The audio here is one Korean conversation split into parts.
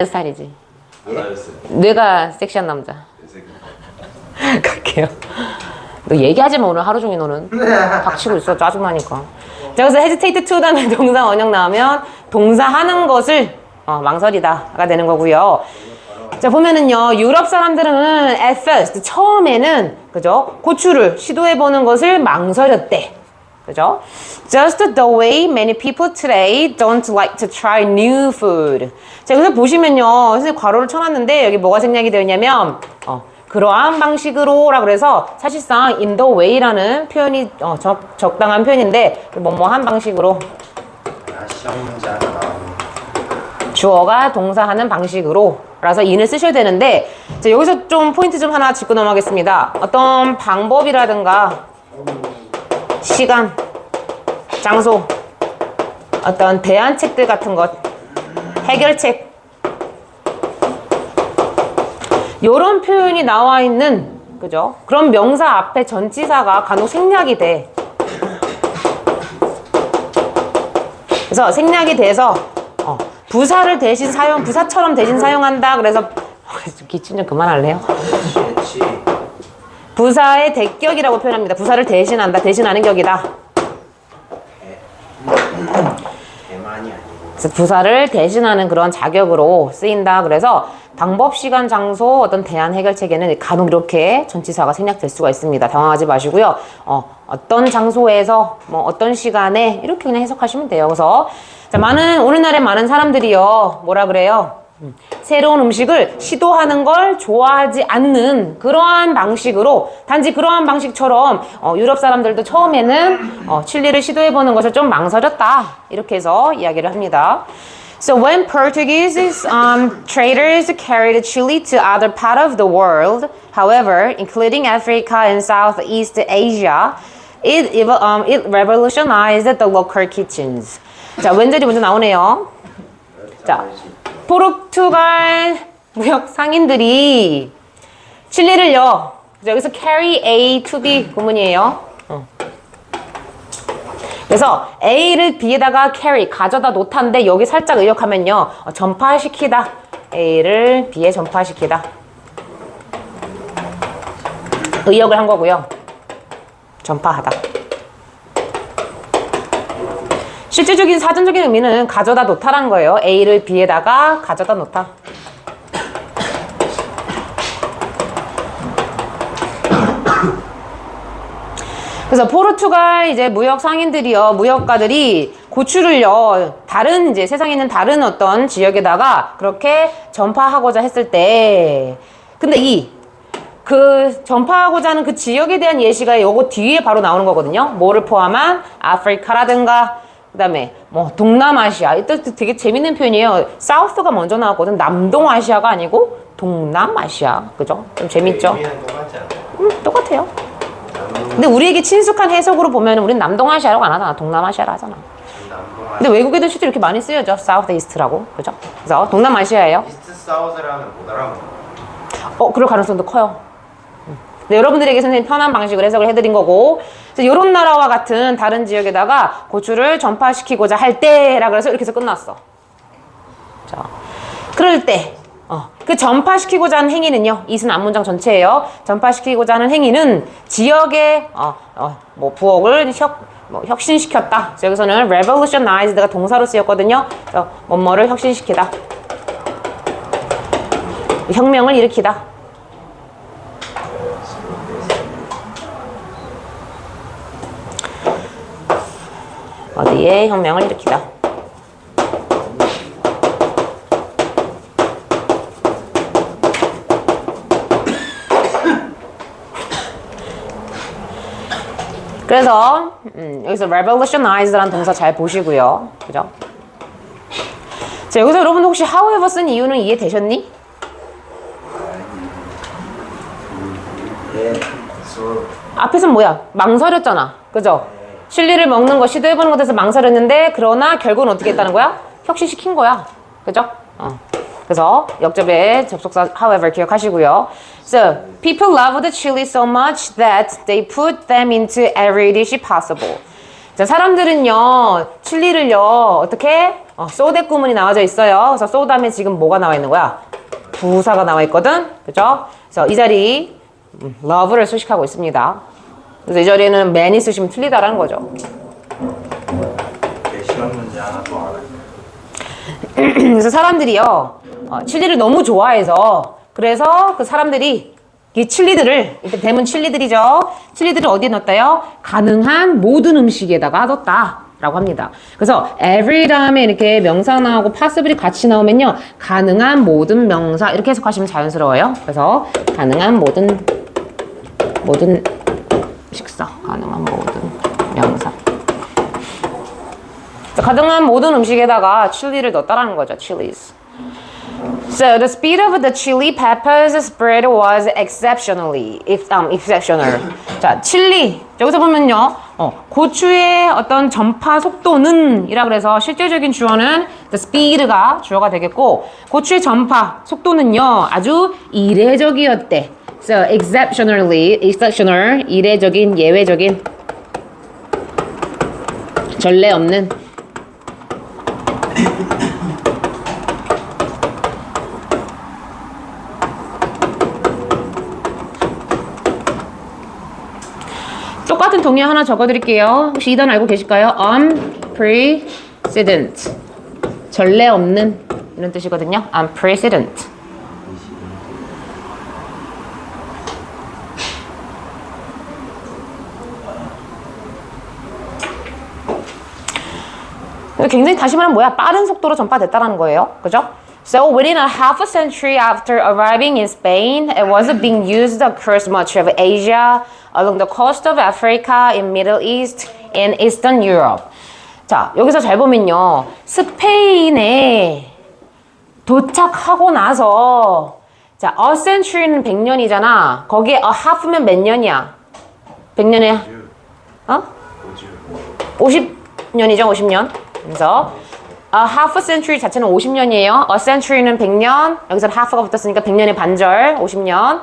스타일이지. 알았어요. 뇌가 섹시한 남자. 갈게요. 너 얘기하지 마, 오늘 하루 종일 너는. 닥치고 있어, 짜증나니까. 자, 그래서 hesitate to 다음에 동사 원형 나오면 동사 하는 것을 망설이다가 되는 거고요. 자, 보면은요, 유럽 사람들은 at first, 처음에는, 그죠? 고추를 시도해보는 것을 망설였대. 그죠? Just the way many people today don't like to try new food. 자, 여기서 보시면요, 선생님 괄호를 쳐놨는데, 여기 뭐가 생략이 되어 있냐면, 그러한 방식으로라 그래서 사실상 in the way라는 표현이 적당한 표현인데, 뭐뭐한 방식으로. 시험 문제 하나 나오는. 주어가 동사하는 방식으로 라서 in을 쓰셔야 되는데, 자, 여기서 좀 포인트 좀 하나 짚고 넘어가겠습니다. 어떤 방법이라든가 시간, 장소, 어떤 대안책들 같은 것, 해결책, 요런 표현이 나와 있는, 그죠? 그런 명사 앞에 전치사가 간혹 생략이 돼. 그래서 생략이 돼서 부사를 대신 부사처럼 대신 사용한다. 그래서 기침 좀 그만할래요? 부사의 대격이라고 표현합니다. 부사를 대신한다. 대신하는 격이다. 대만이 아니고. 그래서 부사를 대신하는 그런 자격으로 쓰인다. 그래서 방법, 시간, 장소, 어떤 대안 해결책에는 간혹 이렇게 전치사가 생략될 수가 있습니다. 당황하지 마시고요. 어떤 장소에서 어떤 시간에 이렇게 그냥 해석하시면 돼요. 그래서 자, 오늘날의 많은 사람들이요, 뭐라 그래요? 새로운 음식을 시도하는 걸 좋아하지 않는 그러한 방식으로, 단지 그러한 방식처럼 유럽 사람들도 처음에는 칠리를 시도해보는 것을 좀 망설였다, 이렇게 해서 이야기를 합니다. So when Portuguese traders carried chili to other part of the world, however, including Africa and Southeast Asia, it revolutionized the local kitchens. 자, 왼절이 먼저 나오네요. 자, 포르투갈 무역 상인들이 칠리를요, 여기서 carry A to B 구문이에요. 그래서 A를 B에다가 carry, 가져다 놓다인데 여기 살짝 의역하면요, 전파시키다. A를 B에 전파시키다. 의역을 한 거고요. 전파하다. 실질적인 사전적인 의미는 가져다 놓다라는 거예요. A를 B에다가 가져다 놓다. 그래서 포르투갈 이제 무역 상인들이요, 무역가들이 고추를요, 다른 이제 세상에 있는 다른 어떤 지역에다가 그렇게 전파하고자 했을 때, 근데 그 전파하고자 하는 그 지역에 대한 예시가 요거 뒤에 바로 나오는 거거든요. 뭐를 포함한 아프리카라든가, 그 다음에 동남아시아. 이때 되게 재밌는 표현이에요. 사우스가 먼저 나왔거든. 남동아시아가 아니고 동남아시아. 그죠? 좀 재밌죠? 똑같지 않아요? 똑같아요. 근데 우리에게 친숙한 해석으로 보면 우린 남동아시아라고 안 하잖아. 동남아시아라 하잖아. 근데 외국에도 실제로 이렇게 많이 쓰여져. 사우스 이스트라고. 그죠? 그래서 동남아시아예요. 이스트 사우스라면 못 알아보는. 그럴 가능성도 커요. 네, 여러분들에게 선생님 편한 방식으로 해석을 해드린 거고, 이런 나라와 같은 다른 지역에다가 고추를 전파시키고자 할 때라 그래서 이렇게 해서 끝났어. 자, 그럴 때, 그 전파시키고자 하는 행위는요, 이은 앞문장 전체예요. 전파시키고자 하는 행위는 지역의 부엌을 혁신시켰다. 그래서 여기서는 revolutionized가 동사로 쓰였거든요. 그래서 뭐뭐를 혁신시키다. 혁명을 일으키다. 어디에 혁명을 일으키다. 그래서 여기서 revolutionized라는 동사 잘 보시고요. 그죠? 자, 여기서 여러분 혹시 however 쓴 이유는 이해되셨니? 앞에서는 뭐야? 망설였잖아. 그죠? 칠리를 먹는 거 시도해보는 것에서 망설였는데, 그러나 결국은 어떻게 했다는 거야? 혁신시킨 거야. 그죠? 그래서 역접의 접속사 however 기억하시고요. So, people loved chili so much that they put them into every dish possible. 자, 사람들은요, 칠리를요, 어떻게? so 구문이 나와져 있어요. 그래서 so 다음에 지금 뭐가 나와 있는 거야? 부사가 나와 있거든. 그죠? 그래서 이 자리 love를 수식하고 있습니다. 그래서 이 자리에는 man이 쓰시면 틀리다라는 거죠. 시험 문제 하나 더 알아요. 그래서 사람들이요, 칠리를 너무 좋아해서, 그래서 그 사람들이 이 칠리들을, 이때 대문 칠리들이죠. 칠리들을 어디에 넣었다요? 가능한 모든 음식에다가 넣었다 라고 합니다. 그래서 every 다음에 이렇게 명사 나오고 possibly 같이 나오면요, 가능한 모든 명사 이렇게 해석하시면 자연스러워요. 그래서 가능한 모든 식사, 가능한 모든 명사. 가능한 모든 음식에다가 칠리를 넣었다라는 거죠. chilies. So the speed of the chili peppers spread was exceptional. 자, 칠리 여기서 보면요, 고추의 어떤 전파 속도는 이라 그래서 실제적인 주어는 the speed가 주어가 되겠고, 고추의 전파 속도는요 아주 이례적이었대. So exceptional, 이례적인, 예외적인, 전례 없는. 똑같은 동의 하나 적어드릴게요. 혹시 이 단어 알고 계실까요? unprecedented. 전례 없는 이런 뜻이거든요. unprecedented. 굉장히 다시 말하면 뭐야? 빠른 속도로 전파됐다라는 거예요. 그죠? So within a half a century after arriving in Spain, it was being used across much of Asia, along the coast of Africa, in Middle East, and Eastern Europe. 자, 여기서 잘 보면요, 스페인에 도착하고 나서, 자, a century는 100년이잖아. 거기에 a half면 몇 년이야? 100년에 50년이죠, 50년. 그래서 a half a century 자체는 50년이에요. a century는 100년. 여기서 half가 붙었으니까 100년의 반절, 50년.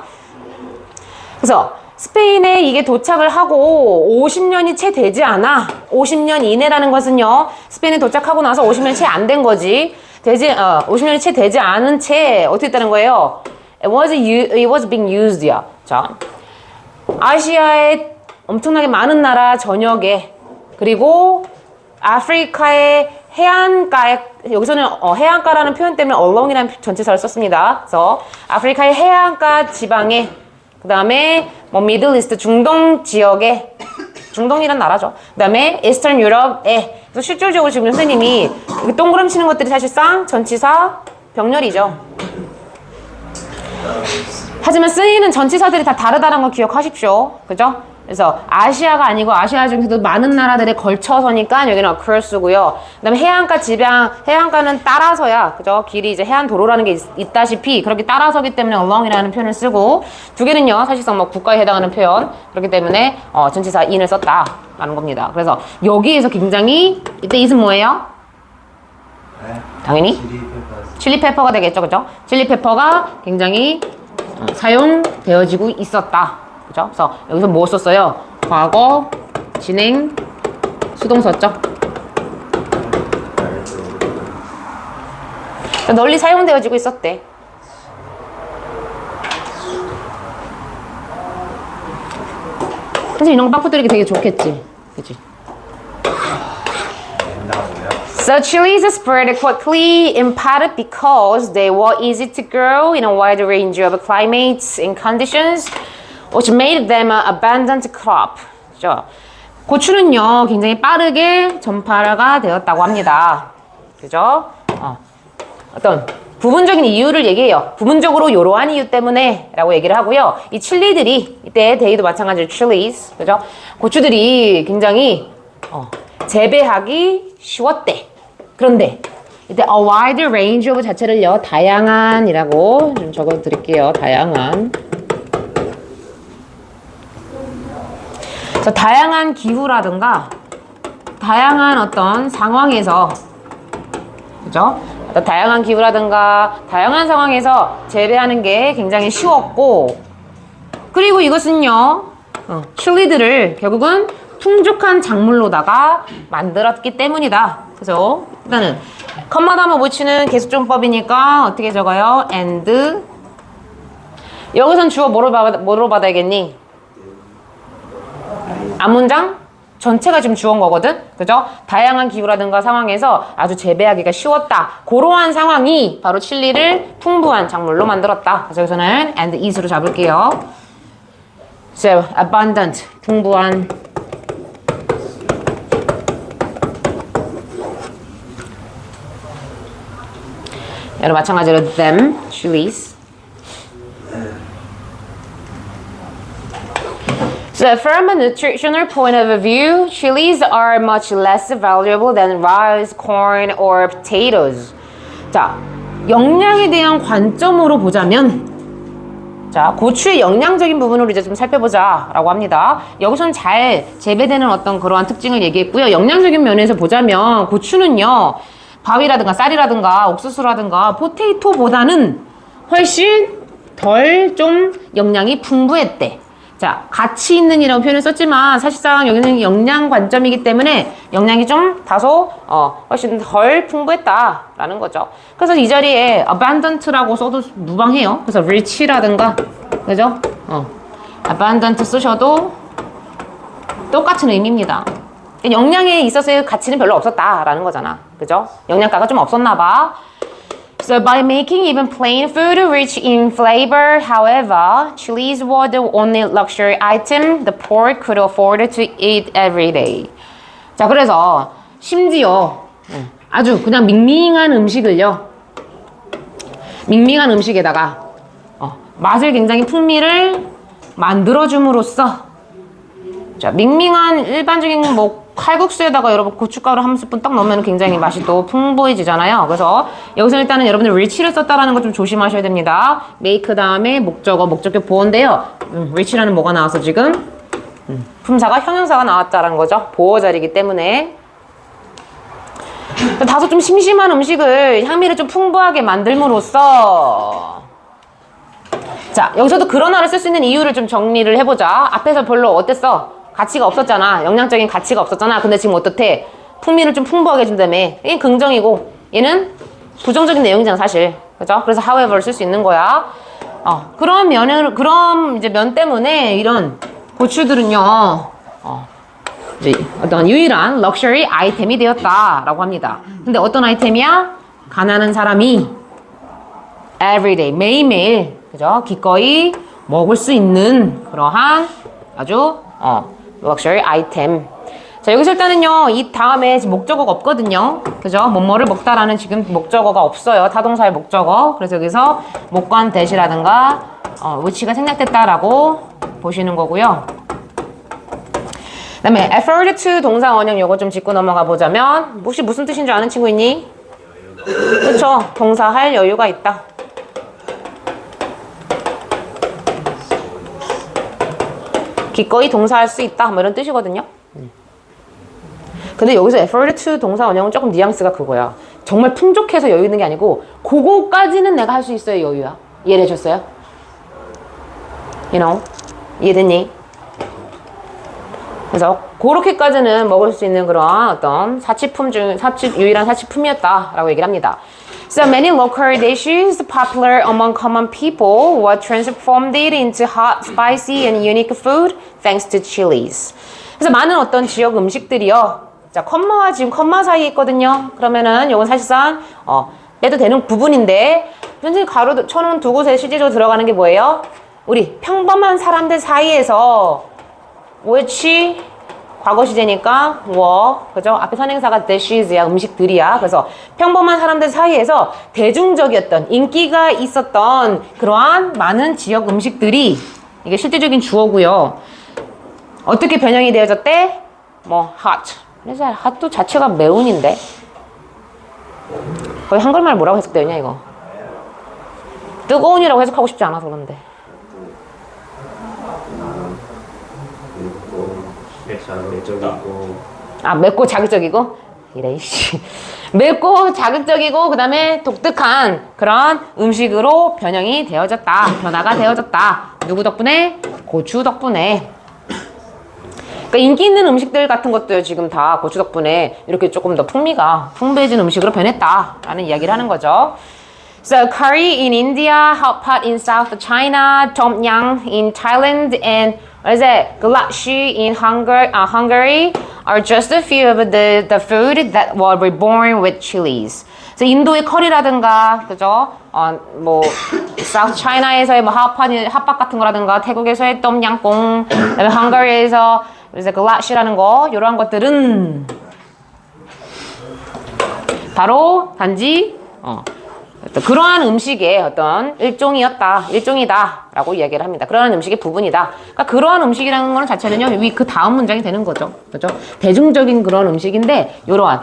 그래서 스페인에 이게 도착을 하고 50년이 채 되지 않아. 50년 이내라는 것은요, 스페인에 도착하고 나서 50년이 채 안 된 거지. 50년이 채 되지 않은 채 어떻게 했다는 거예요? It was being used야. 자, 아시아의 엄청나게 많은 나라 전역에, 그리고 아프리카의 해안가에, 여기서는 해안가라는 표현 때문에 along이라는 전치사를 썼습니다. 그래서 아프리카의 해안가 지방에, 그 다음에 뭐 미들 이스트, 중동 지역에, 중동이란 나라죠. 그 다음에 이스턴 유럽에. 그래서 실질적으로 지금 선생님이 동그라미 치는 것들이 사실상 전치사 병렬이죠. 하지만 쓰이는 전치사들이 다 다르다는 거 기억하십시오. 그죠? 그래서 아시아가 아니고 아시아 중에서도 많은 나라들에 걸쳐서니까 여기는 across고요. 그다음에 해안가 지방, 해안가는 따라서야, 그죠? 길이 이제 해안 도로라는 게 있다시피 그렇게 따라서기 때문에 along이라는 표현을 쓰고, 두 개는요 사실상 뭐 국가에 해당하는 표현, 그렇기 때문에 전치사 in을 썼다라는 겁니다. 그래서 여기에서 굉장히, 이때 it은 뭐예요? 네. 당연히 칠리페퍼가 되겠죠, 그죠? 칠리페퍼가 굉장히 사용되어지고 있었다. 그죠? 그래서 여기서 뭐 썼어요? 과거, 진행, 수동사죠. 널리 사용되어지고 있었대. 선생님 이런 거 빵꾸 드리기 되게 좋겠지. 그치? So chilies spread quickly, in part because they were easy to grow in a wide range of climates and conditions, which made them an abundant crop. 그죠? 고추는요, 굉장히 빠르게 전파가 되었다고 합니다. 그죠? 어떤 부분적인 이유를 얘기해요. 부분적으로 이러한 이유 때문에 라고 얘기를 하고요. 이 칠리들이, 이때 데이도 마찬가지로 chilies, 그죠? 고추들이 굉장히 재배하기 쉬웠대. 그런데 이때 a wide range of 자체를요, 다양한이라고 좀 적어 드릴게요. 다양한. 그래서 다양한 기후라든가 다양한 어떤 상황에서, 그죠? 어떤 다양한 기후라든가 다양한 상황에서 재배하는 게 굉장히 쉬웠고, 그리고 이것은요, 칠리들을 결국은 풍족한 작물로다가 만들었기 때문이다. 그죠? 일단은 컴마 다음에 붙이는 계수종법이니까 어떻게 적어요? and. 여기선 주어 뭐로 받아야겠니? 앞문장 전체가 지금 주어인 거거든? 그죠? 다양한 기후라든가 상황에서 아주 재배하기가 쉬웠다. 그러한 상황이 바로 칠리를 풍부한 작물로 만들었다. 그래서 여기서는 and is로 잡을게요. So, abundant, 풍부한. 여러 마찬가지로 them, chilies. So from a nutritional point of view, chilies are much less valuable than rice, corn, or potatoes. 자, 영양에 대한 관점으로 보자면 자, 고추의 영양적인 부분으로 이제 좀 살펴보자라고 합니다. 여기서는 잘 재배되는 어떤 그러한 특징을 얘기했고요. 영양적인 면에서 보자면 고추는요, 밥이라든가 쌀이라든가 옥수수라든가 포테이토보다는 훨씬 덜 좀 영양이 풍부했대. 자, 가치 있는 이라고 표현을 썼지만 사실상 여기는 영양 관점이기 때문에 영양이 좀 다소 훨씬 덜 풍부했다라는 거죠. 그래서 이 자리에 abundant라고 써도 무방해요. 그래서 rich라든가 그죠? abundant 쓰셔도 똑같은 의미입니다. 영양에 있어서의 가치는 별로 없었다라는 거잖아. 그죠? 영양가가 좀 없었나 봐. So by making even plain food rich in flavor, however, chilies were the only luxury item the poor could afford to eat every day. 자, 그래서 심지어 아주 그냥 밍밍한 음식을요. 밍밍한 음식에다가 맛을 굉장히 풍미를 만들어줌으로써 자, 밍밍한 일반적인 뭐 칼국수에다가 여러분 고춧가루 한 스푼 딱 넣으면 굉장히 맛이 또 풍부해지잖아요. 그래서 여기서 일단은 여러분들 rich를 썼다라는 거 좀 조심하셔야 됩니다. make 다음에 목적어, 목적격 보어인데요. rich라는 뭐가 나와서 지금 품사가 형용사가 나왔다라는 거죠. 보어 자리이기 때문에 다소 좀 심심한 음식을 향미를 좀 풍부하게 만들므로써 자, 여기서도 그러나를 쓸 수 있는 이유를 좀 정리를 해보자. 앞에서 별로 어땠어? 가치가 없었잖아. 영양적인 가치가 없었잖아. 근데 지금 어떻대? 풍미를 좀 풍부하게 해준다며. 얘는 긍정이고 얘는 부정적인 내용이잖아, 사실. 그죠? 그래서 however를 쓸 수 있는 거야. 그런 이제 면 때문에 이런 고추들은요, 이제 어떤 유일한 럭셔리 아이템이 되었다라고 합니다. 근데 어떤 아이템이야? 가난한 사람이 everyday, 매일매일, 그죠? 기꺼이 먹을 수 있는 그러한 아주, 럭셔리 아이템. 자, 여기서 일단은요, 이 다음에 지금 목적어가 없거든요. 그죠? 뭐뭐를 먹다라는 지금 목적어가 없어요. 타동사의 목적어. 그래서 여기서 목관 대시라든가, which가 생략됐다라고 보시는 거고요. 그 다음에 effort to 동사 원형 요거 좀 짚고 넘어가 보자면, 혹시 무슨 뜻인 줄 아는 친구 있니? 그쵸? 동사 할 여유가 있다. 기꺼이 동사할 수 있다. 뭐 이런 뜻이거든요. 근데 여기서 effort to 동사 원형은 조금 뉘앙스가 그거야. 정말 풍족해서 여유 있는 게 아니고 그거까지는 내가 할 수 있어요. 여유야. 이해되셨어요? You know? 이해됐니? 그래서 그렇게까지는 먹을 수 있는 그런 어떤 유일한 사치품이었다라고 얘기를 합니다. So many local dishes popular among common people were transformed into hot, spicy, and unique food thanks to chilies. 그래서 많은 어떤 지역 음식들이요. 자, 컴마와 지금 컴마 사이에 있거든요. 그러면은 이건 사실상 빼도 되는 부분인데 현재 가로 쳐놓은 두 곳에 실제적으로 들어가는 게 뭐예요? 우리 평범한 사람들 사이에서 which 과거 시제니까 그죠? 앞에 선행사가 dishes야, 음식들이야. 그래서 평범한 사람들 사이에서 대중적이었던 인기가 있었던 그러한 많은 지역 음식들이 이게 실제적인 주어고요. 어떻게 변형이 되어졌대? hot. 그래서 hot도 자체가 매운인데 거의 한글말 뭐라고 해석되냐 이거? 뜨거운이라고 해석하고 싶지 않아서 그런데. 맵고 자극적이고 이래 씨. 맵고 자극적이고 그 다음에 독특한 그런 음식으로 변형이 되어졌다. 변화가 되어졌다. 누구 덕분에? 고추 덕분에. 그러니까 인기 있는 음식들 같은 것도 지금 다 고추 덕분에 이렇게 조금 더 풍미가 풍부해진 음식으로 변했다라는 이야기를 하는 거죠. So curry in India, hot pot in South China, tom yum in Thailand, and what is it? Gulashi in Hungary are just a few of the food that were reborn with chilies. 그래서 인도의 커리라든가, 그죠? 뭐 사우스 차이나에서의 뭐 핫팟 같은 거라든가, 태국에서의 똠양꿍, 그다음에 헝가리에서 이제 글라시라는 거, 이러한 것들은 바로 단지 그러한 음식의 어떤 일종이다라고 이야기를 합니다. 그러한 음식의 부분이다. 그러니까 그러한 음식이라는 거는 자체는요, 그 다음 문장이 되는 거죠. 그죠? 대중적인 그런 음식인데, 이러한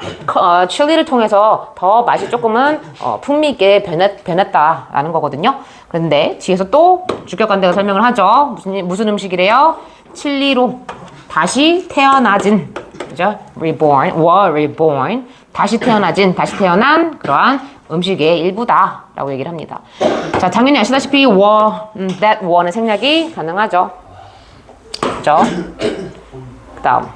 칠리를 통해서 더 맛이 조금은 풍미 있게 변했다라는 거거든요. 그런데 뒤에서 또 주격관대가 설명을 하죠. 무슨 음식이래요? 칠리로 다시 태어나진, 그죠? reborn. 다시 태어난 그러한 음식의 일부다라고 얘기를 합니다. 자, 당연히 아시다시피 that 는 생략이 가능하죠. 그죠? 그 다음.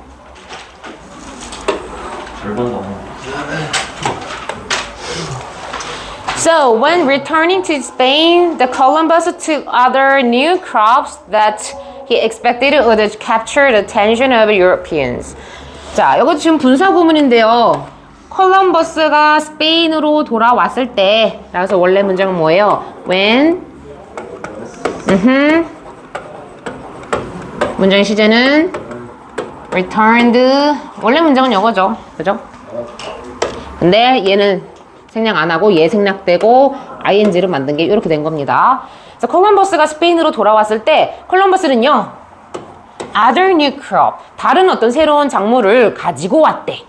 So, when returning to Spain, the Columbus took other new crops that he expected would capture the attention of Europeans. 자, 이거 지금 분사 구문인데요. 콜럼버스가 스페인으로 돌아왔을 때, 그래서 원래 문장은 뭐예요? When 문장의 시제는 returned. 원래 문장은 이거죠, 그죠? 근데 얘는 생략 안 하고 얘 생략되고 ing를 만든 게 이렇게 된 겁니다. 그래서 콜럼버스가 스페인으로 돌아왔을 때 콜럼버스는요, other new crop, 다른 어떤 새로운 작물을 가지고 왔대.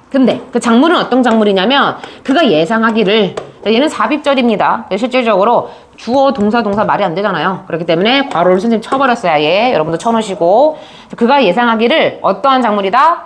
근데 그 작물은 어떤 작물이냐면 그가 예상하기를, 얘는 삽입절입니다. 실질적으로 주어 동사 말이 안 되잖아요. 그렇기 때문에 괄호를 선생님 쳐버렸어요. 아예 여러분도 쳐놓으시고, 그가 예상하기를 어떠한 작물이다?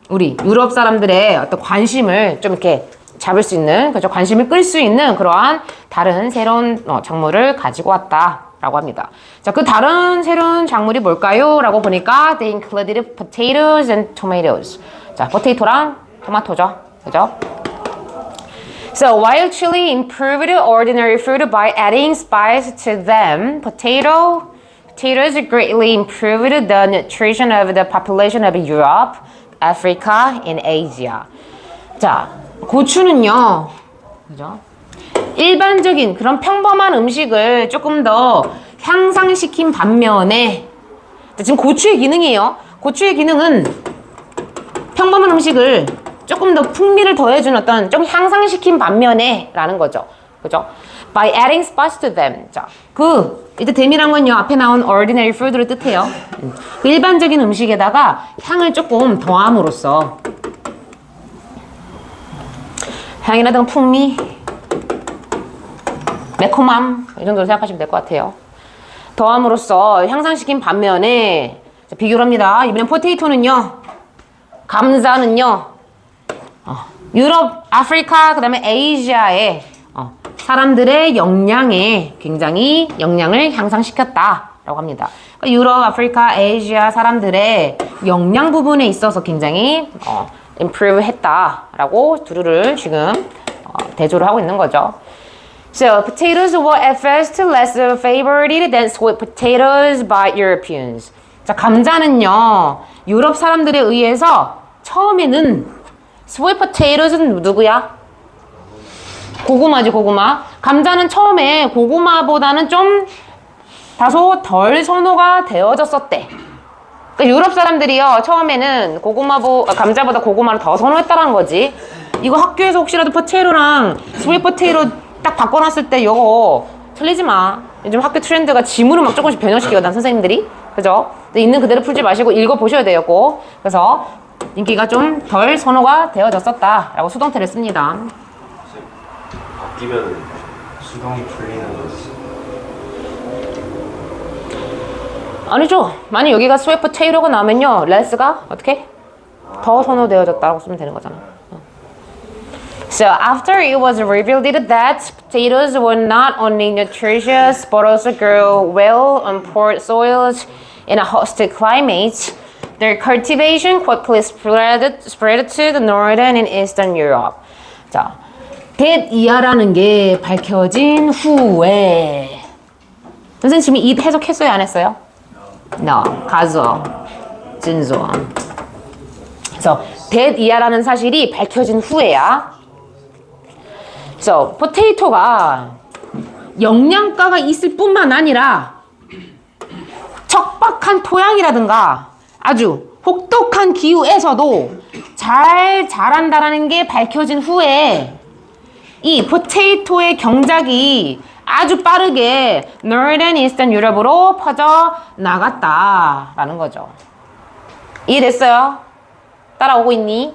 우리 유럽 사람들의 어떤 관심을 좀 이렇게 잡을 수 있는, 그죠? 관심을 끌 수 있는 그러한 다른 새로운 작물을 가지고 왔다라고 합니다. 자, 그 다른 새로운 작물이 뭘까요? 라고 보니까 they included potatoes and tomatoes. 자, 포테이토랑 토마토죠. 그죠? So, while chili improved ordinary food by adding spice to them, potatoes greatly improved the nutrition of the population of Europe, Africa, and Asia. 자, 고추는요, 그죠? 일반적인 그런 평범한 음식을 조금 더 향상시킨 반면에, 지금 고추의 기능이에요. 고추의 기능은 평범한 음식을 조금 더 풍미를 더해주는 어떤 좀 향상시킨 반면에 라는 거죠. 그죠? By adding spice to them. 자, 이때 them이란 건요, 앞에 나온 ordinary food를 뜻해요. 그 일반적인 음식에다가 향을 조금 더함으로써 향이라든가 풍미, 매콤함, 이 정도로 생각하시면 될 것 같아요. 더함으로써 향상시킨 반면에, 자, 비교를 합니다. 이번엔 포테이토는요, 감자는요, 유럽, 아프리카, 그 다음에 아시아의 사람들의 영양에 굉장히 영양을 향상시켰다라고 합니다. 그러니까 유럽, 아프리카, 아시아 사람들의 영양 부분에 있어서 굉장히 improve 했다라고 두루를 지금 대조를 하고 있는 거죠. So, potatoes were at first less favored than sweet potatoes by Europeans. 자, 감자는요, 유럽 사람들에 의해서 처음에는 sweet potatoes는 누구야? 고구마지, 고구마. 감자는 처음에 고구마보다는 좀 다소 덜 선호가 되어졌었대. 그러니까 유럽 사람들이요, 처음에는 감자보다 고구마를 더 선호했다는 거지. 이거 학교에서 혹시라도 포테이토랑 스윗 포테이토 딱 바꿔놨을 때 이거 틀리지 마. 요즘 학교 트렌드가 짐으로 막 조금씩 변형시키거든, 선생님들이. 그죠? 근데 있는 그대로 풀지 마시고 읽어보셔야 돼요, 꼭. 그래서 인기가 좀 덜 선호가 되어졌었다라고 수동태를 씁니다. 바뀌면 수동이 풀리는 거지. 아니죠. 만약 여기가 스웨트 포테이토가 나오면요, less가 어떻게? 더 선호되어졌다고 쓰면 되는 거잖아. So after it was revealed that potatoes were not only nutritious but also grew well on poor soils in a hostile climate, their cultivation quickly spread to the northern and eastern Europe. 자, 대이하라는 게 밝혀진 후에 선생님 지금 이 해석했어요? 안 했어요? No. 가서 진소. 그래서 대이하라는 사실이 밝혀진 후에야. 그래서 포테이토가 영양가가 있을 뿐만 아니라 척박한 토양이라든가 아주 혹독한 기후에서도 잘 자란다라는 게 밝혀진 후에 이 포테이토의 경작이 아주 빠르게 Northern Eastern Europe으로 퍼져 나갔다라는 거죠. 이해됐어요? 따라오고 있니?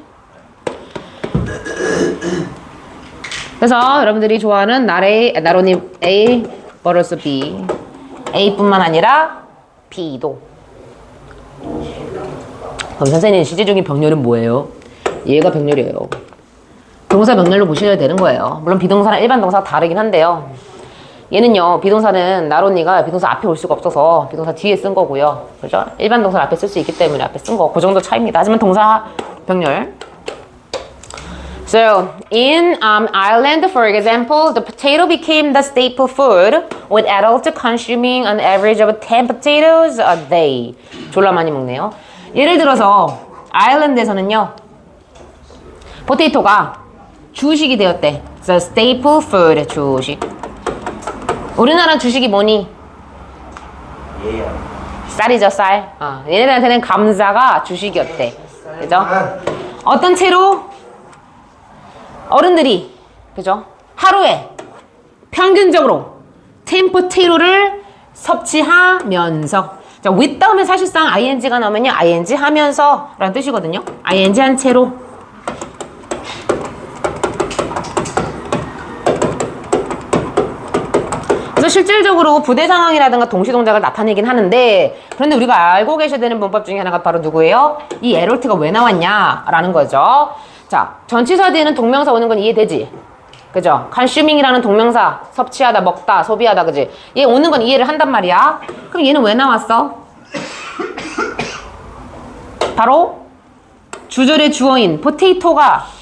그래서 여러분들이 좋아하는 나로님 A 버러스 B A뿐만 아니라 B도. 그럼 선생님 실제 중인 병렬은 뭐예요? 얘가 병렬이에요. 동사 병렬로 보셔야 되는 거예요. 물론 비동사랑 일반 동사가 다르긴 한데요. 얘는요, 비동사는 나로니가 비동사 앞에 올 수가 없어서 비동사 뒤에 쓴 거고요. 그죠? 일반 동사를 앞에 쓸 수 있기 때문에 앞에 쓴 거. 그 정도 차이입니다. 하지만 동사 병렬. So, in Ireland, for example, the potato became the staple food, with adults consuming an average of 10 potatoes a day. 졸라 많이 먹네요. 예를 들어서 아일랜드에서는요, 포테이토가 주식이 되었대. The staple food, 주식. 우리나라 주식이 뭐니? 쌀이죠, 쌀. 얘네들한테는 감자가 주식이었대. 그죠? 어떤 채로? 어른들이, 그죠? 하루에 평균적으로 10 포테이토를 섭취하면서. 자, with 다음에 사실상 ing가 나오면요, ing 하면서 라는 뜻이거든요. ing 한 채로. 그래서 실질적으로 부대 상황이라든가 동시 동작을 나타내긴 하는데, 그런데 우리가 알고 계셔야 되는 문법 중에 하나가 바로 누구예요? 이 에롤트가 왜 나왔냐라는 거죠. 자, 전치사 뒤에는 동명사 오는 건 이해되지? 그죠? consuming이라는 동명사, 섭취하다, 먹다, 소비하다, 그지? 얘 오는 건 이해를 한단 말이야. 그럼 얘는 왜 나왔어? 바로 주절의 주어인 포테이토가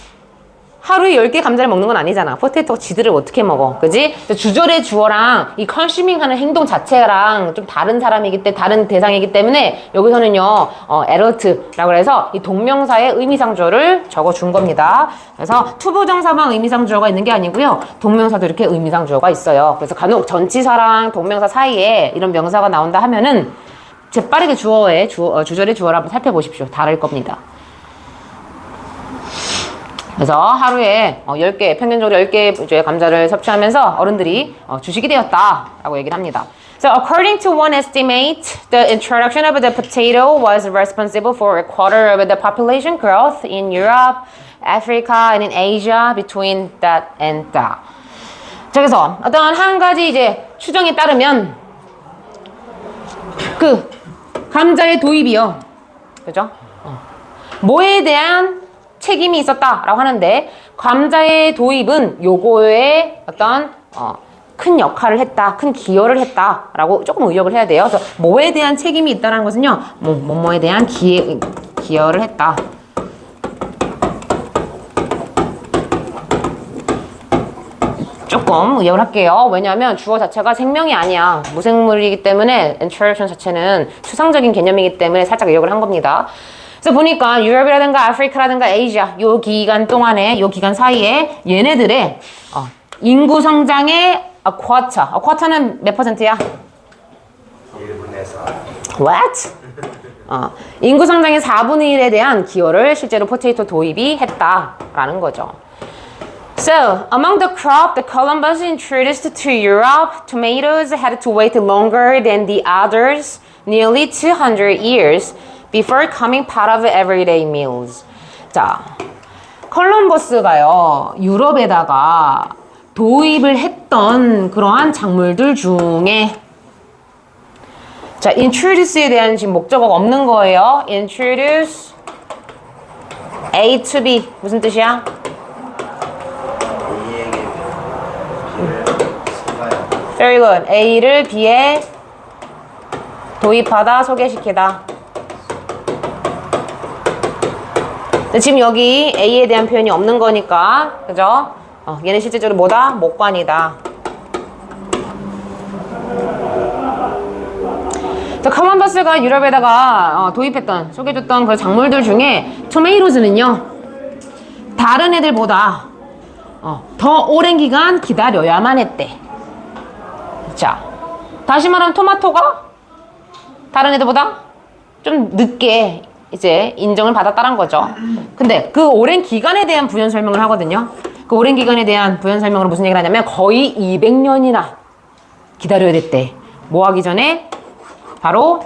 하루에 10개 감자를 먹는 건 아니잖아. 포테이토가 지들을 어떻게 먹어. 그지? 주절의 주어랑 이 컨슈밍 하는 행동 자체랑 좀 다른 사람이기 때문에, 다른 대상이기 때문에 여기서는요, 에럴트라고 해서 이 동명사의 의미상주어를 적어준 겁니다. 그래서 투부정사만 의미상주어가 있는 게 아니고요. 동명사도 이렇게 의미상주어가 있어요. 그래서 간혹 전치사랑 동명사 사이에 이런 명사가 나온다 하면은 재빠르게 주절의 주어를 한번 살펴보십시오. 다를 겁니다. 그래서 하루에 10개, 평균적으로 10개 이제 감자를 섭취하면서 어른들이 주식이 되었다라고 얘기를 합니다. So according to one estimate, the introduction of the potato was responsible for a quarter of the population growth in Europe, Africa, and in Asia between that and that. 자, 그래서 어떤 한 가지 이제 추정에 따르면 그 감자의 도입이요. 그죠? 뭐에 대한 책임이 있었다라고 하는데, 감자의 도입은 요거에 어떤 큰 역할을 했다, 큰 기여를 했다라고 조금 의역을 해야 돼요. 그래서 뭐에 대한 책임이 있다는 것은요, 뭐뭐에 대한 기여를 했다. 조금 의역을 할게요. 왜냐하면 주어 자체가 생명이 아니야. 무생물이기 때문에 introduction 자체는 추상적인 개념이기 때문에 살짝 의역을 한 겁니다. 그래서 보니까 유럽이라든가 아프리카라든가 아시아 요 기간 동안에, 요 기간 사이에 얘네들의 인구 성장의 쿼터는 몇 퍼센트야? 1분의 4. What? 인구 성장의 4분의 1에 대한 기여를 실제로 포테이토 도입이 했다라는 거죠. So, among the crop that Columbus introduced to Europe, tomatoes had to wait longer than the others, nearly 200 years, before coming part of everyday meals. 자, 컬럼버스가요, 유럽에다가 도입을 했던 그러한 작물들 중에, 자, introduce에 대한 지금 목적어가 없는 거예요. introduce A to B 무슨 뜻이야? Very good. A를 B에 도입하다, 소개시키다. 근데 지금 여기 A에 대한 표현이 없는 거니까, 그죠? 얘는 실제적으로 뭐다? 목관이다. 커먼버스가 유럽에다가 도입했던, 소개해줬던 그 작물들 중에 토메이로즈는요, 다른 애들보다 더 오랜 기간 기다려야만 했대. 자, 다시 말하면 토마토가 다른 애들보다 좀 늦게 이제 인정을 받았다는 거죠. 근데 그 오랜 기간에 대한 부연 설명을 하거든요. 그 오랜 기간에 대한 부연 설명으로 무슨 얘기를 하냐면 거의 200년이나 기다려야 됐대. 뭐 하기 전에? 바로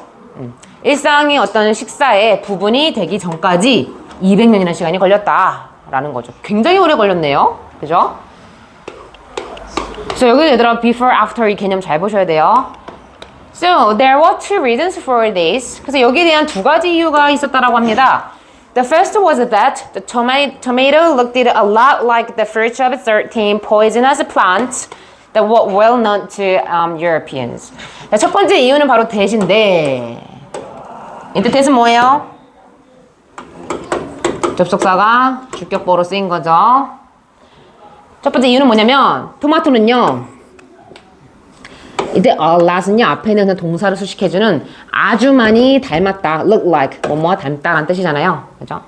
일상의 어떤 식사의 부분이 되기 전까지 200년이나 시간이 걸렸다라는 거죠. 굉장히 오래 걸렸네요. 그죠? 그래서 여기 얘들아 before, after 이 개념 잘 보셔야 돼요. So there were two reasons for this. 그래서 여기에 대한 두 가지 이유가 있었다라고 합니다. The first was that the tomato looked a lot like the fruits of certain poisonous plants that were well known to Europeans. 자, 첫 번째 이유는 바로 대신데 이 뜻에서 뭐예요? 접속사가 주격보로 쓰인 거죠. 첫 번째 이유는 뭐냐면 토마토는요 이때 a lot은요 앞에는 그냥 동사를 수식해주는 아주 많이 닮았다 look like 뭐뭐와 닮다라는 뜻이잖아요. 그죠?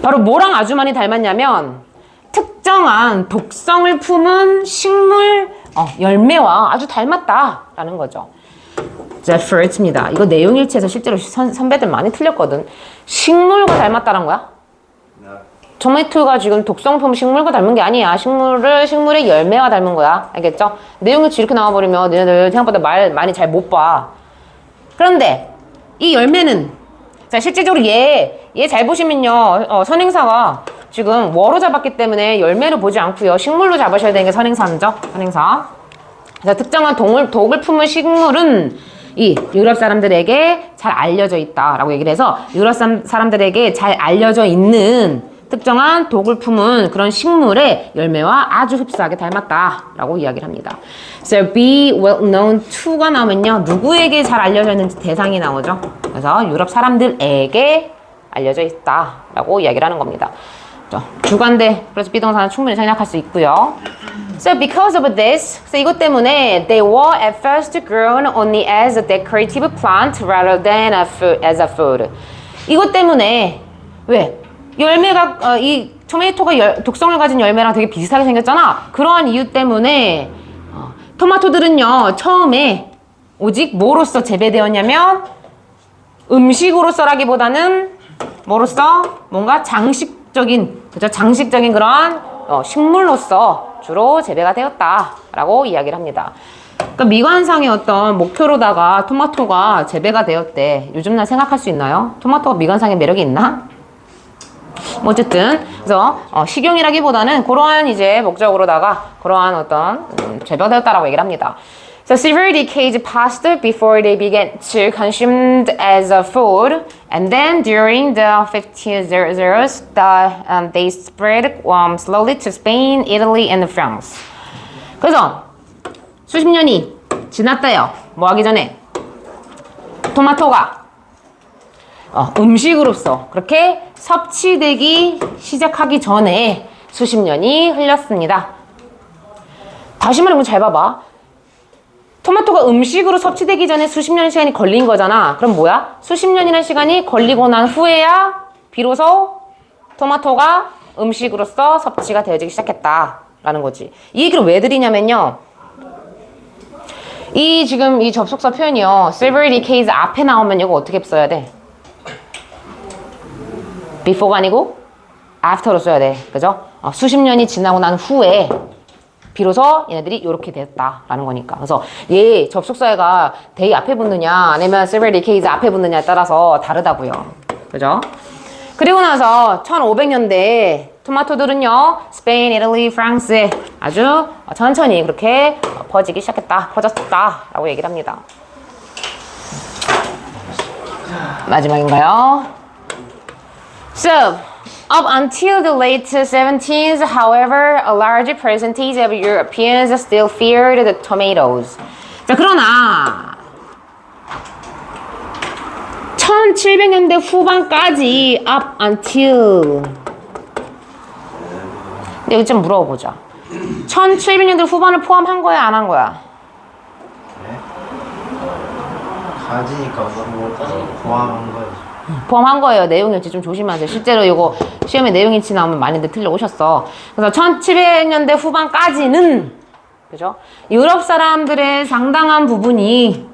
바로 뭐랑 아주 많이 닮았냐면 특정한 독성을 품은 식물 열매와 아주 닮았다라는 거죠. 자, fruits입니다. 이거 내용일치에서 실제로 선배들 많이 틀렸거든. 식물과 닮았다는 거야? 토마토가 지금 독성품 식물과 닮은 게 아니야. 식물의 열매와 닮은 거야. 알겠죠? 내용일치 이렇게 나와버리면 너네들 생각보다 말 많이 잘 못 봐. 그런데 이 열매는 자 실제적으로 얘 잘 보시면요 선행사가 지금 워로 잡았기 때문에 열매를 보지 않고요 식물로 잡으셔야 되는 게 선행사죠. 선행사. 그래서 특정한 독을 품은 식물은 이 유럽 사람들에게 잘 알려져 있다라고 얘기를 해서 유럽 사람들에게 잘 알려져 있는 특정한 독을 품은 그런 식물의 열매와 아주 흡사하게 닮았다라고 이야기를 합니다. So be well known to가 나오면요 누구에게 잘 알려져 있는지 대상이 나오죠. 그래서 유럽 사람들에게 알려져 있다라고 이야기를 하는 겁니다. 주관대 그래서 비동사는 충분히 생략할 수 있고요. So because of this, so 이것 때문에 they were at first grown only as a decorative plant rather than as a food. 이것 때문에 왜? 열매가 이 토마토가 독성을 가진 열매랑 되게 비슷하게 생겼잖아. 그러한 이유 때문에 토마토들은요 처음에 오직 뭐로서 재배되었냐면 음식으로서라기보다는 뭐로서 뭔가 장식적인 그죠? 장식적인 그러한 식물로서 주로 재배가 되었다라고 이야기를 합니다. 그러니까 미관상의 어떤 목표로다가 토마토가 재배가 되었대. 요즘 날 생각할 수 있나요? 토마토가 미관상의 매력이 있나? 뭐 어쨌든 그래서 식용이라기보다는 그러한 이제 목적으로다가 그러한 어떤 재배가 되었다라고 얘기를 합니다. So several decades passed before they began to consumed as a food, and then during the 1500s, they spread slowly to Spain, Italy, and France. 그래서 수십 년이 지났대요. 뭐 하기 전에 토마토가 음식으로서 그렇게 섭취되기 시작하기 전에 수십 년이 흘렀습니다. 다시 말하면 잘 봐봐. 토마토가 음식으로 섭취되기 전에 수십 년의 시간이 걸린 거잖아. 그럼 뭐야? 수십 년이라는 시간이 걸리고 난 후에야 비로소 토마토가 음식으로서 섭취가 되어지기 시작했다라는 거지. 이 얘기를 왜 드리냐면요. 지금 이 접속사 표현이요. Several decades 앞에 나오면 이거 어떻게 써야 돼? before가 아니고 after로 써야 돼. 그죠? 수십 년이 지나고 난 후에 비로소 얘네들이 이렇게 됐다라는 거니까. 그래서 얘 접속사가 they 앞에 붙느냐 아니면 several decades 앞에 붙느냐에 따라서 다르다고요. 그죠? 그리고 나서 1500년대에 토마토들은요 스페인, 이탈리, 프랑스에 아주 천천히 그렇게 퍼지기 시작했다. 퍼졌다라고 얘기를 합니다. 마지막인가요? So, up until the late 17th, however, a large percentage of Europeans still feared the tomatoes. 자, 그러나 1700년대 후반까지 up until. 근데 여기 좀 물어보자. 1700년대 후반을 포함한 거야, 안 한 거야? 가지니까 포함한 거지. 포함한 거예요. 내용일치 좀 조심하세요. 실제로 이거 시험에 내용일치 나오면 많이들 틀려 오셨어. 그래서 1700년대 후반까지는, 그죠? 유럽 사람들의 상당한 부분이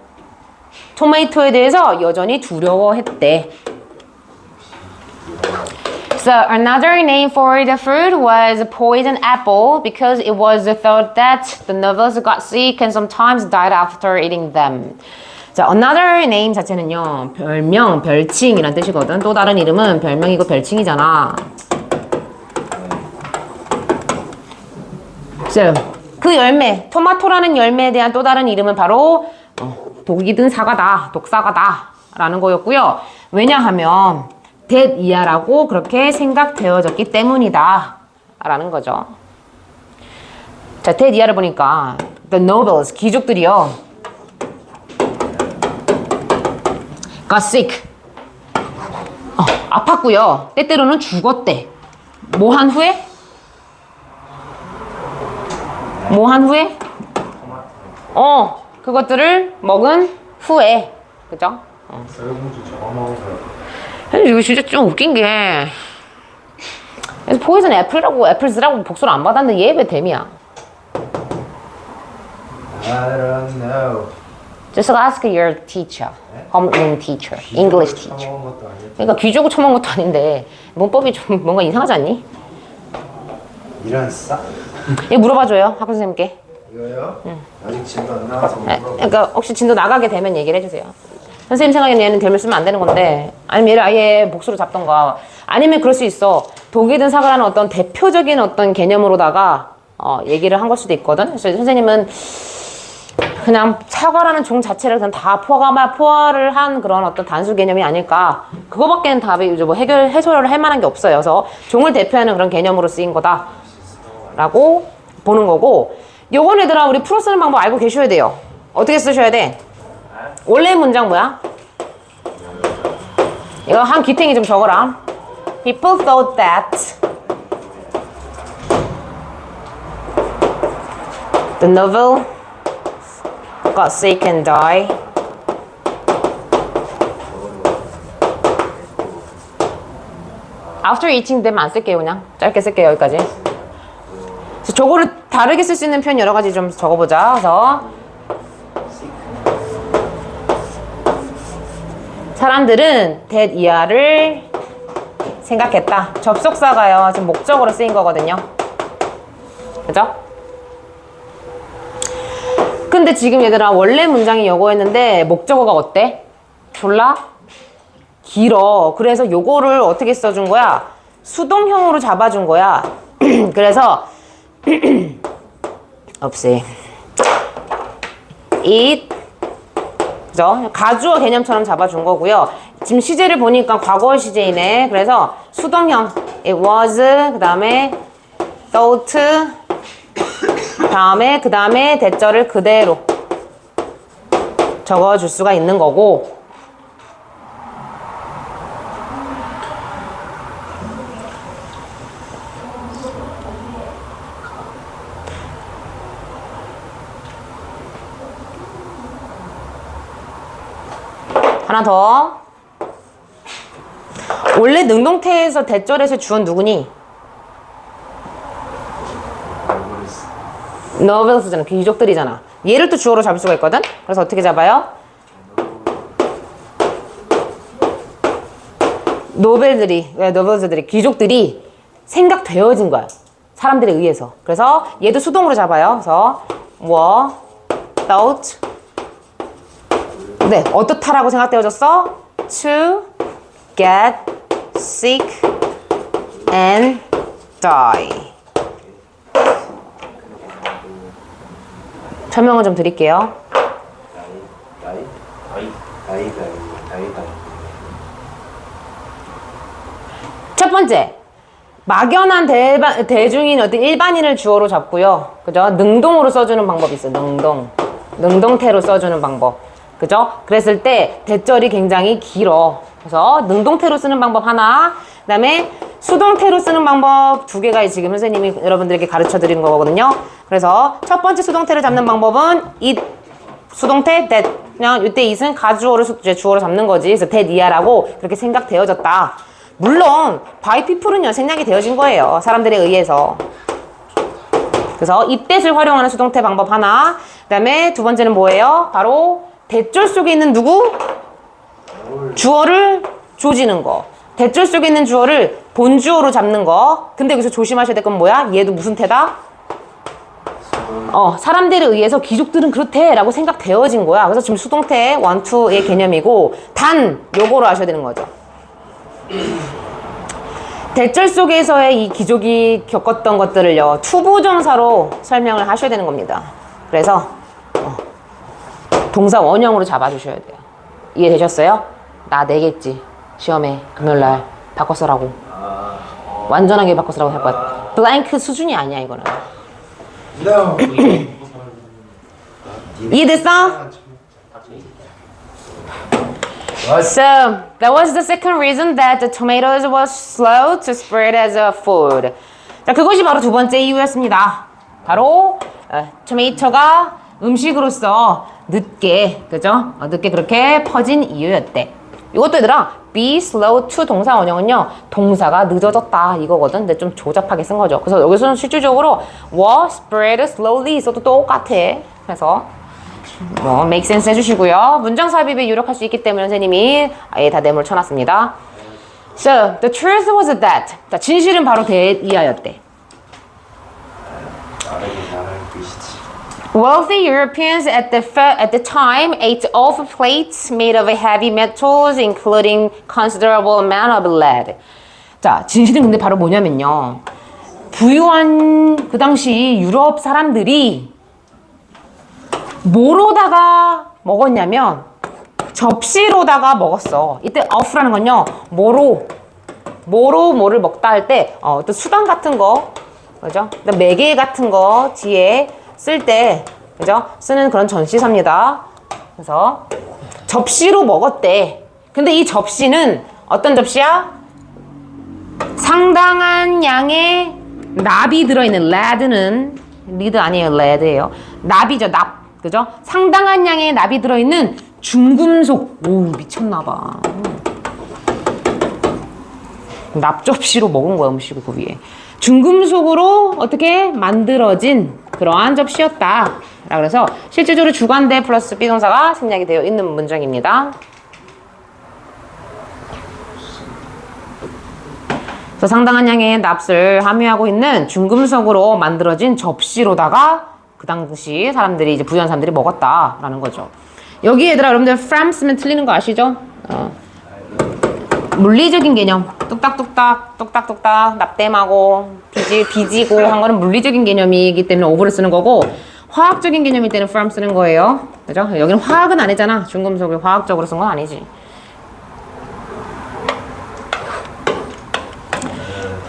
토마토에 대해서 여전히 두려워했대. So another name for the fruit was poison apple because it was thought that the nobles got sick and sometimes died after eating them. 자, another name 자체는요, 별명, 별칭이란 뜻이거든. 또 다른 이름은 별명이고 별칭이잖아. So, 그 열매, 토마토라는 열매에 대한 또 다른 이름은 바로 독이 든 사과다, 독사과다 라는 거였고요. 왜냐하면 대이하라고 그렇게 생각되어졌기 때문이다 라는 거죠. 자, 대이하를 보니까 the nobles, 귀족들이요, got sick. 아팠고요. 때때로는 죽었대. 뭐 한 후에? 뭐 한 후에? 그것들을 먹은 후에. 그죠? 썰공주 저거 먹어서. 이거 진짜 좀 웃긴 게. 그래서 포이즌 애플이라고, 애플스라고 복수를 안 받았는데 얘 왜 댐이야? I don't know. Just ask your teacher. homeroom teacher. English teacher. 처먹은 것도 아니고. 그러니까 귀족을 처먹은 것도 아닌데 문법이 좀 뭔가 이상하지 않니? 이런 싸? 이거 물어봐줘요. 학교 선생님께. 이거요? 아직 진도 안 나와서 못 물어봐. 그러니까 혹시 진도 나가게 되면 얘기를 해주세요. 선생님 생각에는 얘는 델을 쓰면 안 되는 건데, 아니면 얘를 아예 복수로 잡던가, 아니면 그럴 수 있어. 독이 든 사과라는 어떤 대표적인 어떤 개념으로다가 얘기를 한 걸 수도 있거든. 그래서 선생님은 그냥 사과라는 종 자체를 그냥 다 포화를 한 그런 어떤 단수 개념이 아닐까. 그거밖에는 답이 이제 뭐 해소를 할 만한 게 없어요. 그래서 종을 대표하는 그런 개념으로 쓰인 거다라고 보는 거고, 요건 얘들아 우리 풀어 쓰는 방법 알고 계셔야 돼요. 어떻게 쓰셔야 돼? 원래 문장 뭐야? 이거 한 귀탱이 좀 적어라. People thought that the novel got sick and died. After eating them 안 쓸게요. 그냥 짧게 쓸게요. 여기까지. 그래서 저거를 다르게 쓸 수 있는 표현 여러 가지 좀 적어보자. 그래서 사람들은 that 이하를 생각했다. 접속사가요. 지금 목적으로 쓰인 거거든요. 그죠? 근데 지금 얘들아 원래 문장이 요거였는데 목적어가 어때? 졸라 길어. 그래서 요거를 어떻게 써준 거야? 수동형으로 잡아준 거야. 그래서 없이 it, 그죠? 가주어 개념처럼 잡아준 거고요. 지금 시제를 보니까 과거 시제이네. 그래서 수동형 it was, 그 다음에 thought, 그 다음에 대절을 그대로 적어줄 수가 있는 거고, 하나 더. 원래 능동태에서 대절에서 주어는 누구니? 노벨스잖아. 귀족들이잖아. 얘를 또 주어로 잡을 수가 있거든? 그래서 어떻게 잡아요? 노벨스들이, 귀족들이 생각되어진 거야. 사람들에 의해서. 그래서 얘도 수동으로 잡아요. 그래서 thought. 네, 어떻다라고 생각되어졌어? To get sick and die. 설명을 좀 드릴게요. 첫 번째, 막연한 대중인 어떤 일반인을 주어로 잡고요. 그죠? 능동으로 써주는 방법이 있어요. 능동태로 써주는 방법. 그죠? 그랬을 때 대절이 굉장히 길어. 그래서 능동태로 쓰는 방법 하나, 그 다음에 수동태로 쓰는 방법 두 개가 지금 선생님이 여러분들에게 가르쳐 드린 거거든요. 그래서 첫 번째 수동태를 잡는 방법은 이 수동태 that, 그냥 이때 it은 가주어를 주어로 잡는 거지. 그래서 that 이하라고 그렇게 생각되어졌다. 물론 by people은요 생략이 되어진 거예요. 사람들에 의해서. 그래서 이 that을 활용하는 수동태 방법 하나. 그 다음에 두 번째는 뭐예요? 바로 대절 속에 있는 누구? 주어를 조지는 거. 대절 속에 있는 주어를 본주어로 잡는 거. 근데 여기서 조심하셔야 될 건 뭐야? 얘도 무슨 태다? 사람들에 의해서 귀족들은 그렇대 라고 생각되어진 거야. 그래서 지금 수동태 1, 2의 개념이고 단 요거로 아셔야 되는 거죠. 대절 속에서의 이 귀족이 겪었던 것들을요 투부정사로 설명을 하셔야 되는 겁니다. 그래서 동사 원형으로 잡아주셔야 돼요. 이해되셨어요? 나 내겠지 시험에 금요일날 바꿔 써라고. 완전하게 바꿔 써라고 할 거야. 블랭크 수준이 아니야 이거는. No. 이해됐어? So that was the second reason that the tomatoes was slow to spread as a food. 자, 그것이 바로 두 번째 이유였습니다. 바로 토마토가 음식으로서 늦게, 그죠? 늦게 그렇게 퍼진 이유였대. 이것도 얘들아, be slow to 동사 원형은요, 동사가 늦어졌다 이거거든. 근데 좀 조잡하게 쓴 거죠. 그래서 여기서는 실질적으로 was spread slowly 있어도 똑같아. 그래서 make sense 해주시고요. 문장 삽입에 유력할 수 있기 때문에 선생님이 아예 다 네모를 쳐놨습니다. So the truth was that. 자, 진실은 바로 이하였대. Wealthy Europeans at the time ate off plates made of heavy metals, including considerable amount of lead. 자, 진실은 근데 바로 뭐냐면요. 부유한 그 당시 유럽 사람들이 뭐로다가 먹었냐면 접시로다가 먹었어. 이때 off라는 건요. 뭐를 먹다 할 때 어떤 수단 같은 거, 그죠? 매개 같은 거 뒤에 쓸 때, 그죠? 쓰는 그런 전치사입니다. 그래서 접시로 먹었대. 근데 이 접시는 어떤 접시야? 상당한 양의 납이 들어있는 lead는 리드 아니에요, lead예요. 납이죠, 납. 그죠? 상당한 양의 납이 들어있는 중금속. 오, 미쳤나봐. 납접시로 먹은 거야, 음식을 그 위에. 중금속으로 어떻게 만들어진 그러한 접시였다. 그래서 실제적으로 주관대 플러스 비동사가 생략이 되어 있는 문장입니다. 그래서 상당한 양의 납을 함유하고 있는 중금속으로 만들어진 접시로다가 그 당시 사람들이 이제 부유한 사람들이 먹었다라는 거죠. 여기 얘들아 여러분들 from 쓰면 틀리는 거 아시죠? 물리적인 개념 뚝딱뚝딱 납땜하고 비지고 한 거는 물리적인 개념이기 때문에 over를 쓰는 거고 화학적인 개념일 때는 from 쓰는 거예요. 그죠? 여기는 화학은 아니잖아. 중금속을 화학적으로 쓴 건 아니지.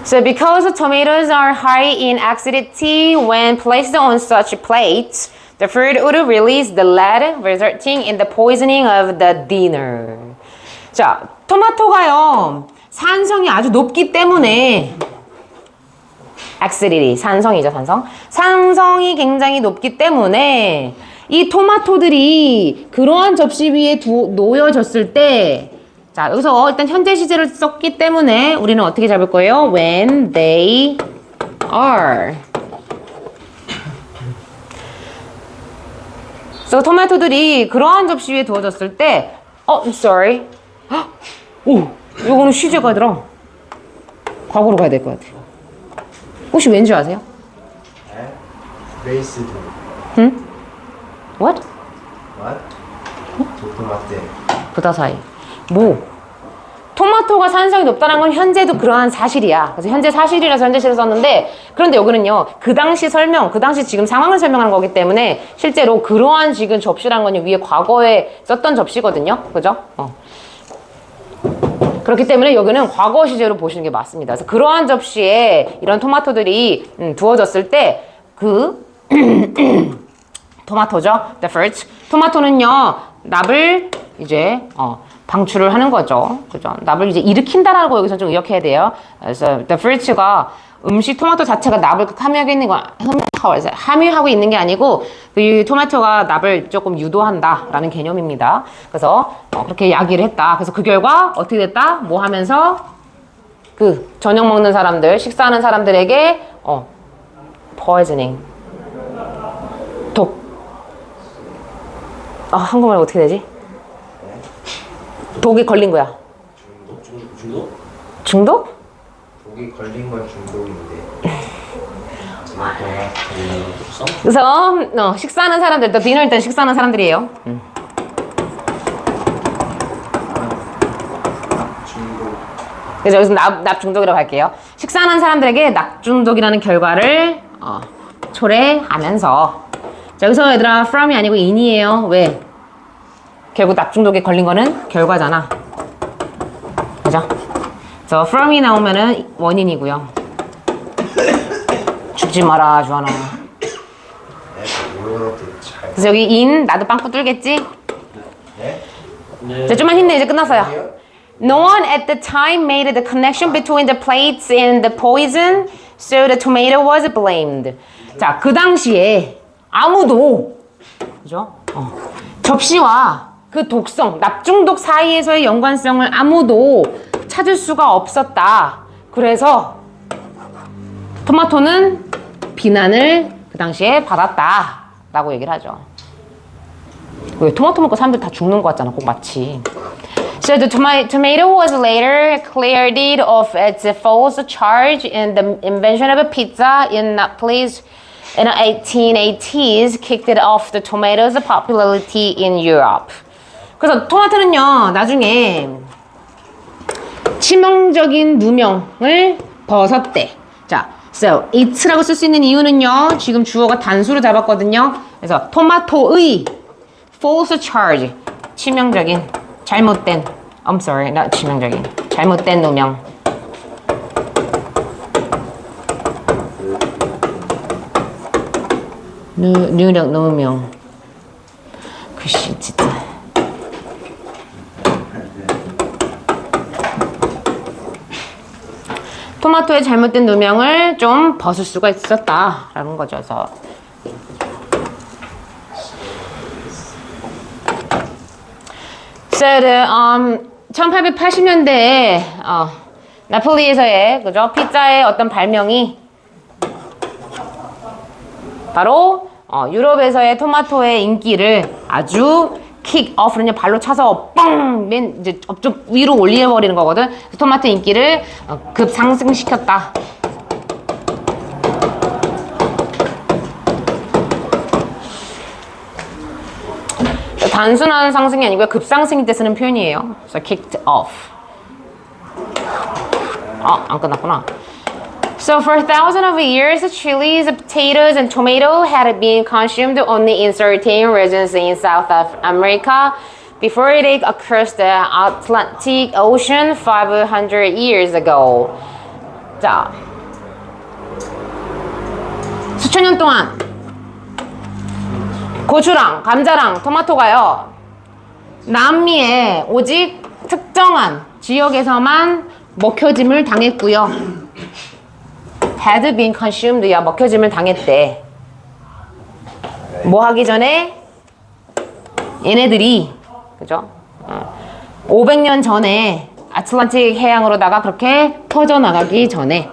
So because the tomatoes are high in acidity when placed on such plates, the fruit would release the lead, resulting in the poisoning of the dinner. 자, 토마토가요, 산성이 아주 높기 때문에 acidity, 산성이죠, 산성. 산성이 굉장히 높기 때문에 이 토마토들이 그러한 접시 위에 놓여졌을 때 자, 여기서 일단 현재 시제를 썼기 때문에 우리는 어떻게 잡을 거예요? When they are. 그래서 토마토들이 그러한 접시 위에 두어졌을 때 I'm sorry. 오, 이거는 시제가 아니라 과거로 가야 될 것 같아요. 혹시 왠지 아세요? 레이스드. 응? What? 토마토. 부다사이. 토마토가 산성이 높다는 건 현재도 그러한 사실이야. 그래서 현재 사실이라서 현재시를 썼는데 그런데 여기는요. 그 당시 설명, 그 당시 지금 상황을 설명하는 거기 때문에 실제로 그러한 지금 접시라는 건 위에 과거에 썼던 접시거든요. 그죠? 그렇기 때문에 여기는 과거 시제로 보시는 게 맞습니다. 그래서 그러한 접시에 이런 토마토들이 두어졌을 때 그 토마토죠. The fruit. 토마토는요. 납을 이제 방출을 하는 거죠. 그죠? 납을 이제 일으킨다라는 거 여기서 좀 기억해야 돼요. 그래서 the fruits가 음식 토마토 자체가 납을 함유하고 있는 거 함유하고 있는 게 아니고 이 토마토가 납을 조금 유도한다라는 개념입니다. 그래서 그렇게 야기를 했다. 그래서 그 결과 어떻게 됐다? 뭐 하면서 그 저녁 먹는 사람들, 식사하는 사람들에게 poisoning 독. 한국말로 어떻게 되지? 독이 걸린 거야. 중독? 중독? 독이 걸린 건 중독인데. 독성? 그래서 식사하는 사람들, 또 디너 일단 식사하는 사람들이에요. 중독. 그래서 여기서 납 중독이라고 할게요. 식사하는 사람들에게 납 중독이라는 결과를 초래하면서 자, 여기서 얘들아 from이 아니고 in이에요. 왜? 결국 납 중독에 걸린 거는 결과잖아. 그죠? 그래서 from이 나오면은 원인이고요. 죽지 마라 주하나. 그래서 여기 in 나도 빵꾸 뚫겠지? 네? 자, 좀만 힘내. 이제 끝났어요. No one at the time made the connection between the plates and the poison, so the tomato was blamed. 자, 그 당시에 아무도 그죠? 접시와 그 독성, 납중독 사이에서의 연관성을 아무도 찾을 수가 없었다. 그래서 토마토는 비난을 그 당시에 받았다라고 얘기를 하죠. 왜 토마토 먹고 사람들 다 죽는 거 같잖아, 꼭 마치. So the tomato was later cleared of its false charge in the invention of a pizza in Naples in the 1880s kicked it off the tomato's popularity in Europe. 그래서 토마토는요, 나중에 치명적인 누명을 벗었대. 자, so it라고 쓸 수 있는 이유는요, 지금 주어가 단수로 잡았거든요. 그래서 토마토의 false charge, 치명적인, 잘못된, I'm sorry, not 치명적인, 잘못된 누명. 누명. 글씨 진짜. 토마토의 잘못된 누명을 좀 벗을 수가 있었다라는 거죠. 그래서 So, 1880년대에 나폴리에서의 그죠 피자의 어떤 발명이 바로 유럽에서의 토마토의 인기를 아주 킥 오프는요 발로 차서 맨 이제 업쪽 위로 올려버리는 거거든. 토마토 인기를 급상승시켰다. 단순한 상승이 아니고요. 급상승일 때 쓰는 표현이에요. 그래서 kicked off. 안 끝났구나. So for thousands of years, chilies, potatoes, and tomato had been consumed only in certain regions in South America before they crossed the Atlantic Ocean 500 years ago. 자, 수천 년 동안 고추랑 감자랑 토마토가요 남미의 오직 특정한 지역에서만 먹혀짐을 당했고요. had been consumed, 야 먹혀짐을 당했대. 뭐 하기 전에 얘네들이 그죠? 500년 전에 아틀란틱 해양으로다가 그렇게 퍼져나가기 전에.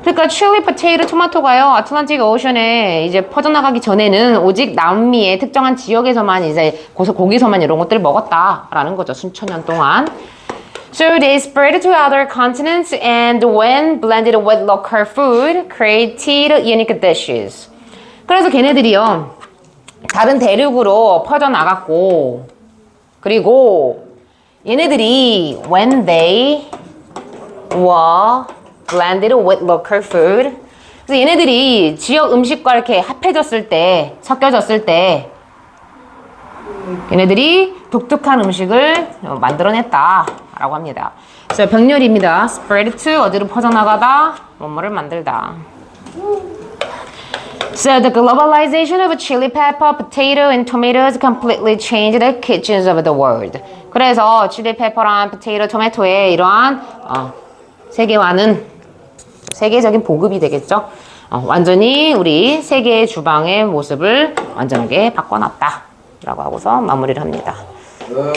그러니까 칠리, 포테이토, 토마토가요 아틀란틱 오션에 이제 퍼져나가기 전에는 오직 남미의 특정한 지역에서만 이제 거기서만 이런 것들을 먹었다라는 거죠. 수천 년 동안. So they spread to other continents and when blended with local food created unique dishes. 그래서 걔네들이요 다른 대륙으로 퍼져나갔고 그리고 얘네들이 when they were blended with local food. 그래서 얘네들이 지역 음식과 이렇게 합해졌을 때, 섞여졌을 때, 얘네들이 독특한 음식을 만들어냈다라고 합니다. 그래서 병렬입니다. spread to 어디로 퍼져나가다, 뭐뭐를 만들다. So the globalization of chili pepper, potato, and tomatoes completely changed the kitchens of the world. 그래서 칠리 페퍼랑 포테이토, 토마토의 이러한 세계화는 세계적인 보급이 되겠죠. 완전히 우리 세계의 주방의 모습을 완전하게 바꿔놨다 라고 하고서 마무리를 합니다. 근데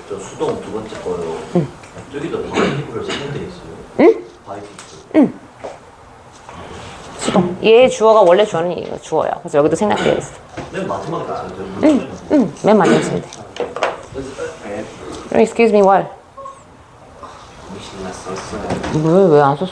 저 수동 두 번째 거요. 저기도 바이브를 세면돼 있어요. 응? 바이브. 수동. 얘 주어가 원래 주어야. 그래서 여기도 생략되어 있어. 맨 마지막에 있어요. 맨 마지막에 쓰면 돼. Excuse me, what? 정신이 났었어요. 왜 안 썼어?